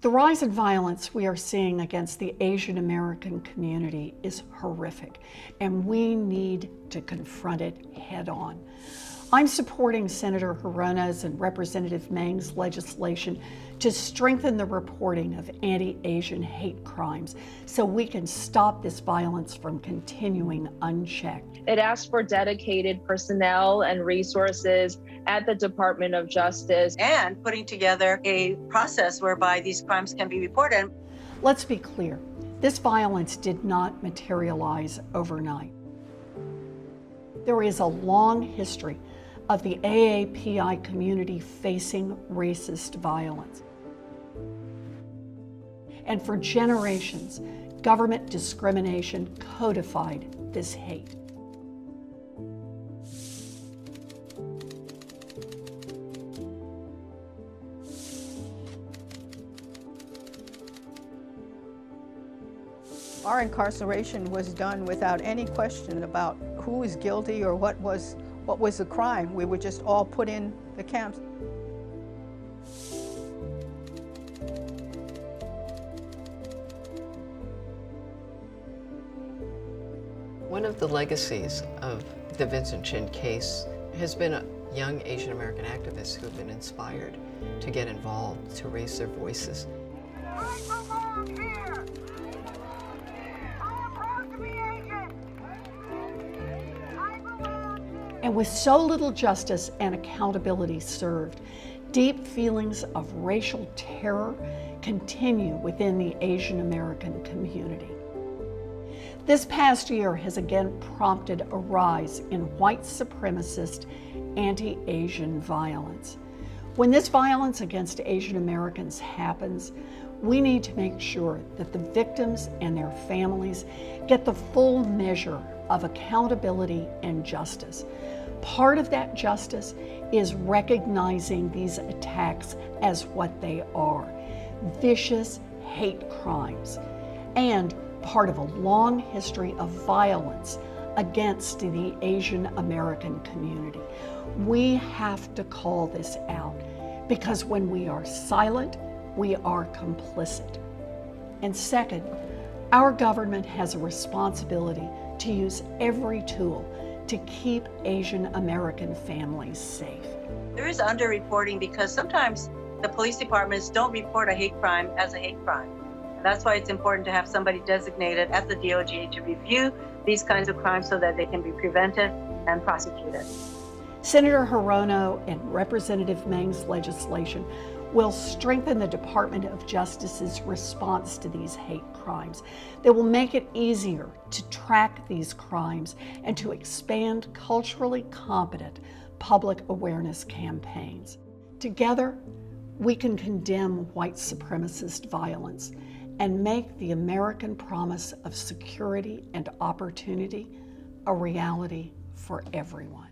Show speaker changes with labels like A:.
A: The rise in violence we are seeing against the Asian American community is horrific, and we need to confront it head on. I'm supporting Senator Hirono's and Representative Meng's legislation to strengthen the reporting of anti-Asian hate crimes so we can stop this violence from continuing unchecked.
B: It asks for dedicated personnel and resources at the Department of Justice.
C: And putting together a process whereby these crimes can be reported.
A: Let's be clear, this violence did not materialize overnight. There is a long history of the AAPI community facing racist violence. And for generations, government discrimination codified this hate.
D: Our incarceration was done without any question about who is guilty or what was the crime. We were just all put in the camps.
E: One of the legacies of the Vincent Chin case has been young Asian American activists who have been inspired to get involved, to raise their voices.
F: I belong here. I am proud to be Asian. I belong here.
A: And with so little justice and accountability served, deep feelings of racial terror continue within the Asian American community. This past year has again prompted a rise in white supremacist anti-Asian violence. When this violence against Asian Americans happens, we need to make sure that the victims and their families get the full measure of accountability and justice. Part of that justice is recognizing these attacks as what they are, vicious hate crimes, and part of a long history of violence against the Asian American community. We have to call this out, because when we are silent, we are complicit. And second, our government has a responsibility to use every tool to keep Asian American families safe.
C: There is underreporting because sometimes the police departments don't report a hate crime as a hate crime. And that's why it's important to have somebody designated at the DOJ to review these kinds of crimes so that they can be prevented and prosecuted.
A: Senator Hirono and Representative Meng's legislation will strengthen the Department of Justice's response to these hate crimes. They will make it easier to track these crimes and to expand culturally competent public awareness campaigns. Together, we can condemn white supremacist violence and make the American promise of security and opportunity a reality for everyone.